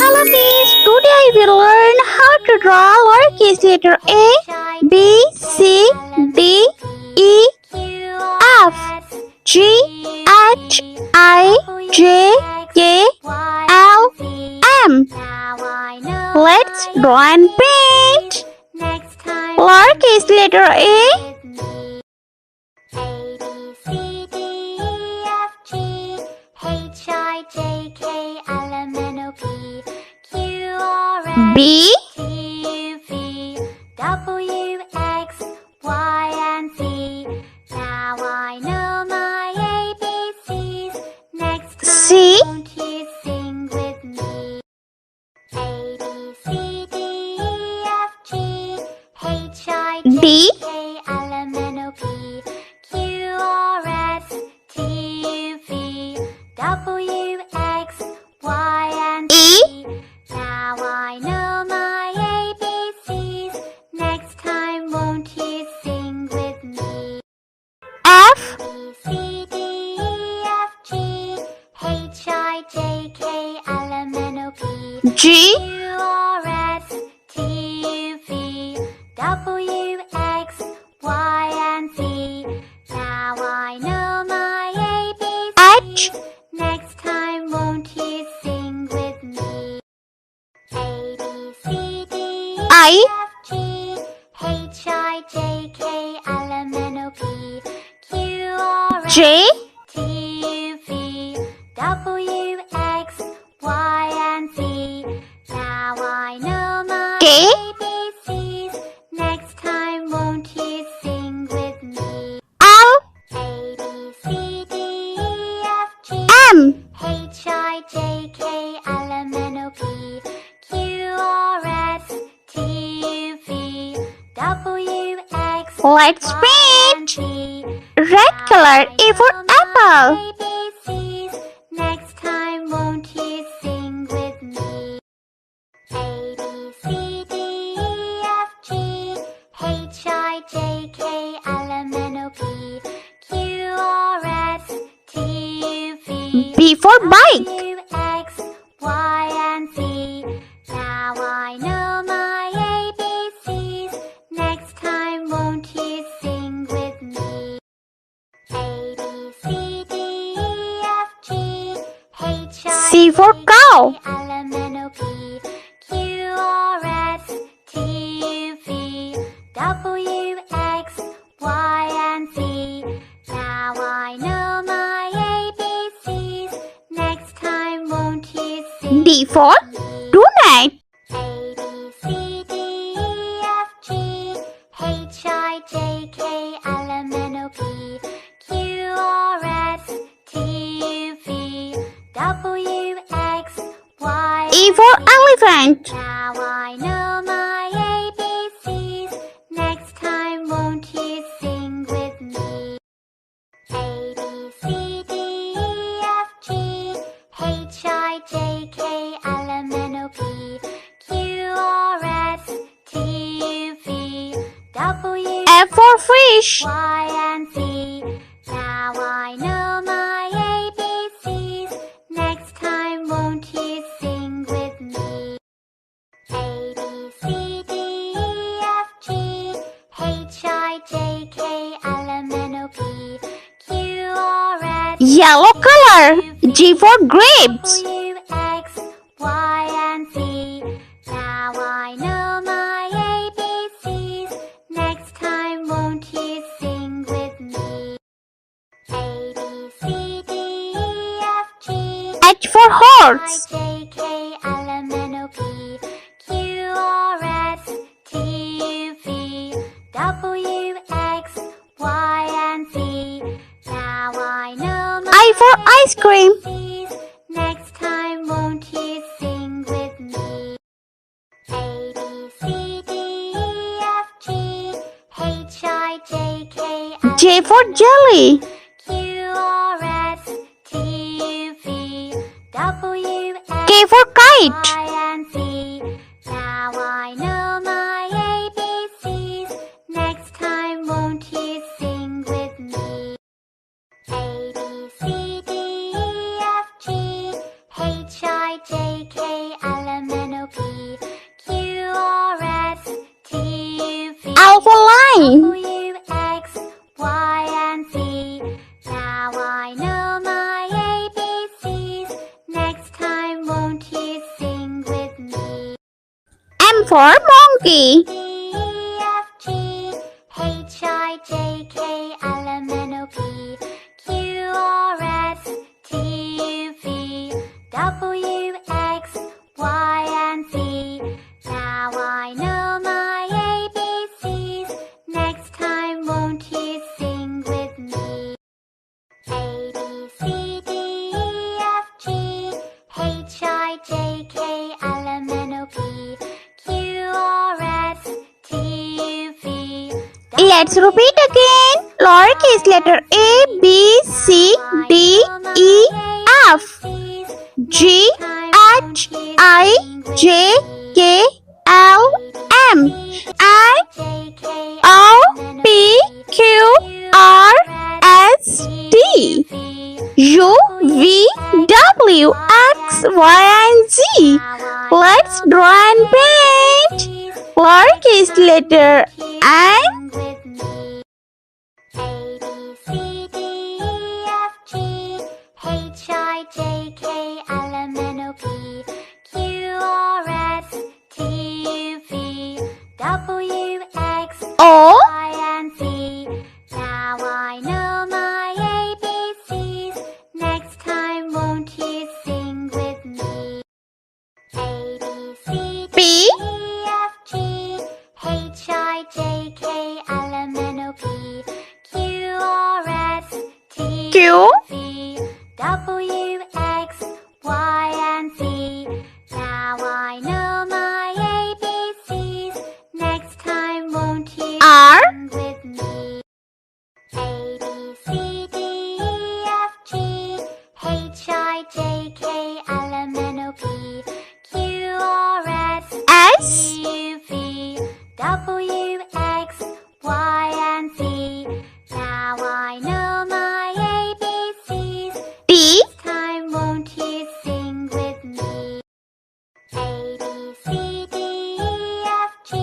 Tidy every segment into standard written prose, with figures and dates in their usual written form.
Hello kids, today I will learn how to draw lowercase letter A, B, C, D, E, F, G, H, I, J, K, L, M. Let's draw and paint. Lowercase letter A, B, Q, V, W, X, Y, and Z. Now I know my ABCs. Next time, C, won't you sing with me? A, B, C, D, E, F, G, H, I, J, D, K, L, M, N, O, P, Q, R, S, T, U, V, W, X, Y, and E, Z. Now I know my ABCs. Next time, won't you sing with me? F, B, C, D, E, F, G, H, I, J, K, L, M, N, O, P, G, Q, R, S, T, U, V, W, X, Y, and Z. Now I know my H, ABCs. Next time, won't you sing with me? A, B, C, D, E, I, F, G, H, I, J, K, L, M, N, O, P, Q, R, S, J, T, U, V, W, X, Y, and Z. Now I know my K, ABCs. Next time, won't you sing with me? L, A, B, C, D, E, F, G, M. H, I, J, K, L, M, N, O, P, Q, R, S, T, U, V, W, X, Let's Y, and paint. Z. Red color A for apple. ABCs. Next time, won't you sing with me? A, B, C, D, E, F, G, H, I, J, K, L, M, N, O, P, Q, R, S, T, U, V, B for bike. W, X, Y, and Z. Now I know my ABCs. Next time, won't you sing with me? A, B, C, D, E, F, G, H, I, C for cow. L, M, N, O, P, Q, R, S, T, U, V, W, X, Y, and Z. Now I know my ABCs. Next time, won't you sing D for with me? donut. A, B, C, D, E, F, G, H, I, J, K, L, M, N, O, P, Q, R, S, T, U, V, W, X, Y, E for elephant. now I know my ABCs. Next time, won't you sing with me? A, B, C, D, E, F, G, H, I, J, K, L, M, N, O, P, Q, R, S, T, U, V, W, F for fish. Y, and Z. Now I know my ABCs. Next time, won't you sing with me? A, B, C, D, E, F, G, H, I, J, K, L, M, N, O, P, Q, R, S, Yellow color. G for grapes. W, X, Y, and Z. Now I know my ABCs. Next time, won't you sing with me? A, B, C, D, E, F, G, H for I, horse. J, K, L, M, N, O, P, Q, R, S, T, U, V, W, X, Y, and Z. Now I know my I for ice cream. ABCs. Next time, won't you sing with me? A, B, C, D, E, F, G, H, I, J, K, L, J for jelly. Q, R, S, T, U, V, W, X, K for kite. Y, and Z. Now I know my ABCs. Next time, won't you sing with me? A, B, C, D, E, F, G, H, I, J, K, L, M, mine. W, X, Y, and Z. Now I know my ABCs. Next time, won't you sing with me? M for monkey. D, E, F, G, H, I, J, K, L, M, N, O, P, Q, R, S, T, U, V, W, X, Y, and Z. Now I know my ABCs. Next time, won't you sing with me? A, B, C, D, E, F, G, H, I, J, K, L, M, N, O, P, Q, R, S, T, U, V. Let's repeat again. Lowercase letter A, B, C, D, E, F, G, H, I, J, K, L, M, N, O, P, Q, R, S, T, U, V, W, X, Y, and Z. Let's draw and paint. Lowercase letter N, with me. A, B, C, D, E, F, G, H, I, J, K, L, M, N, O, P, Q, R, S, T, U, V, W, X, O, Y, and Z. Now I know my ABCs. Next time, won't you sing with me? A, B, C, D, P, E, F, G, H, I, J, K, L, M, N, O, P, Q, R, S, T, Q, V, W, X, Y, and Z. Now I know my ABCs. Next time, won't you R, sing with me? A, B, C, D, E, F, G, H, I, J, K, L, M, N, O, P, Q, R, S, S, T, U, V, W, X, Y, and Z. Now I know my ABCs. T, Next time, won't you sing with me? A, B, C, D, E, F, G,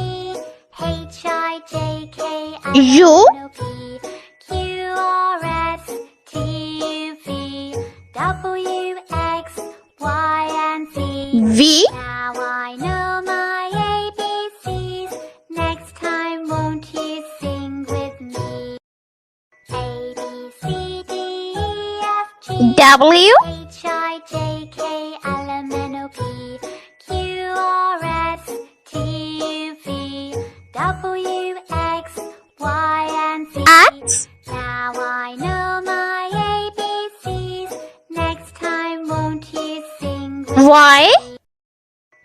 H, I, J, K, L, U, M, N, O, P, Q, R, S, T, U, V, W, X, Y, and Z. V, Now I know my ABCs. Next time, won't you sing with me? A, B, C, D, E, F, G, W, H, I, J, K, L, M, N, O, P, Q, R, S, T, U, V, W, X, Y, and Z. X, Now I know my ABCs. Next time, won't you sing with Y, me?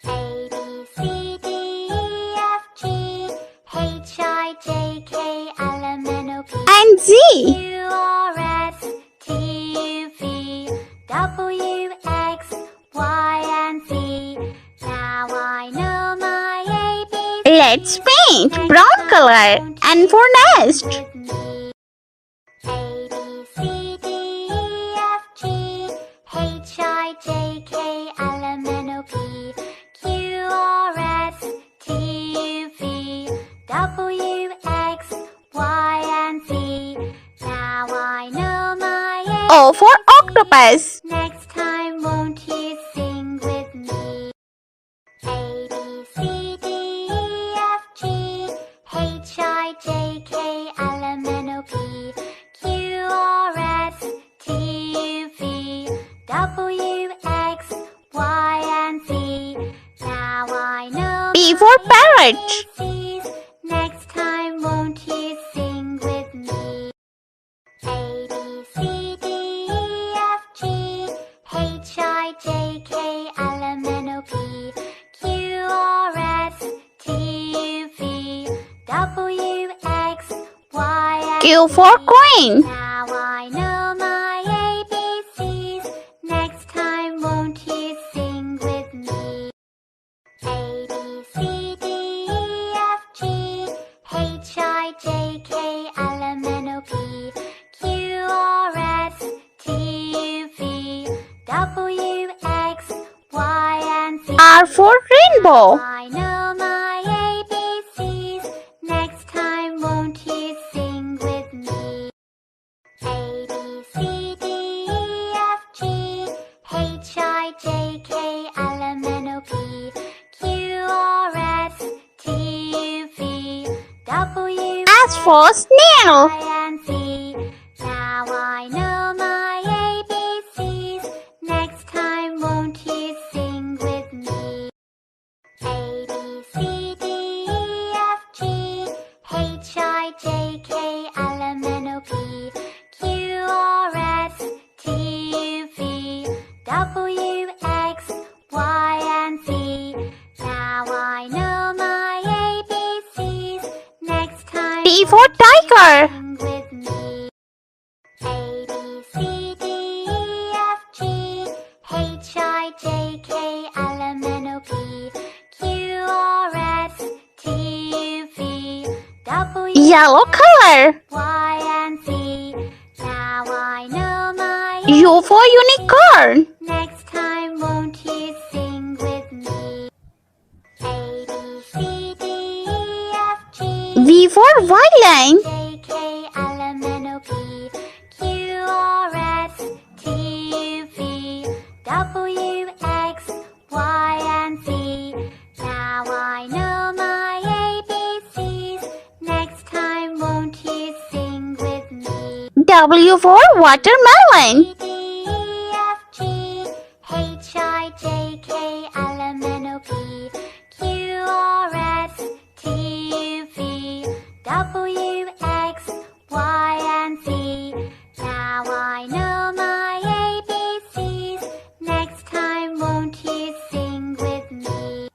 A, B, C, D, E, F, G, H, I, J, K, L, M, N, O, P, and Z. Q, R, S, T, U, V, W, X, Y, and Z. Now I know my ABCs. Let's paint brown color and for nest. With me. A, B, C, D, E, F, G, H, I, J, K, L, M, N, O, P, Q, R, S, T, U, V, W, X, Y, and Z. Now I know my O for octopus. Next time, won't you sing with me? A, B, C, D, E, F, G, H, I, J, K, L, M, N, O, P, Q, R, S, T, U, V, W, X, Y, and Z. Now I know P for parrot. ABCs. Next time, won't you sing with me? A, B, C, D, E, F, G, H, I, J, K, L, M, N, O, P, Q, R, S, T, U, V, W, X, Y, and Q for queen. Now I know my ABCs. Next time, won't you sing with me? A, B, C, D, E, F, G, H, I, J, K, L, M, N, O, P, Q, R, S, T, U, V, W, X, Y, and Z. R for rainbow. I know my ABCs. Next time, won't for snail. and Z. Now I know my ABCs. Next time, won't you sing with me? A, B, C, D, E, F, G, H, I, J, K, L, M, N, O, P, Q, R, S, T, U, V, W, X, Y, and Z. Now I know my ABCs. Next time, T for tiger. sing with me. A, B, C, D, E, F, G, H, I, J, K, L, M, N, O, P, Q, R, S, T, U, V, W, Yellow color. Y, and Z. Now I know my U for unicorn. Next time, won't you sing with me? A, B, C, D, E, F, G, V for violin. J, K, L, M, N, O, P, Q, R, S, T, U, V, W, X, Y, and Z. Now I know my ABCs. Next time, won't you sing with me? W for watermelon. D, E, F, G, H, I, J, K, L, M, N, O, P, Q, R, S, T, U, V, W, X, Y, and Z. Now I know my ABCs. Next time, won't you sing with me?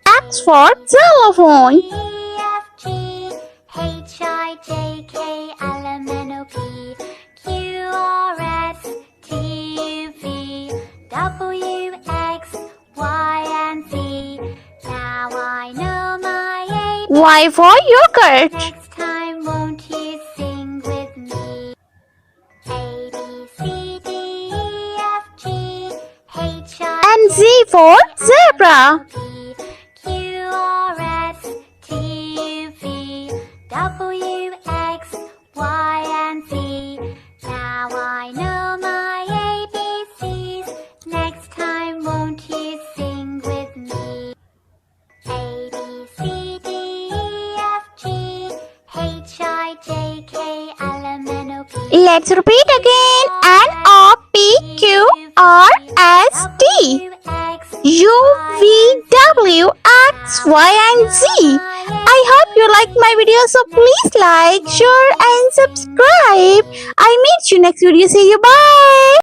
X for xylophone. E, F, G, H, I, J, K, L, M, N, O, P, Q, R, S, T, U, V, W, X, Y, and Z. Now I know my ABCs. Y for yogurt. Next time, won't you sing with me? A, B, C, D, E, F, G, H, I, And Z for zebra. P, Q, R, S, T, U, V, W, X, Y, and Z. Now I know my ABCs. Next time, won't you sing with me? A, B, C, D, E, F, G, H, I, J, K, L, M, N, O, P, Let's repeat again. N, O, P, Q, R, S, T. U, V, W, X, Y, and Z. I hope you liked my video, so please like, share, and subscribe. I'll meet you next video. See you. Bye.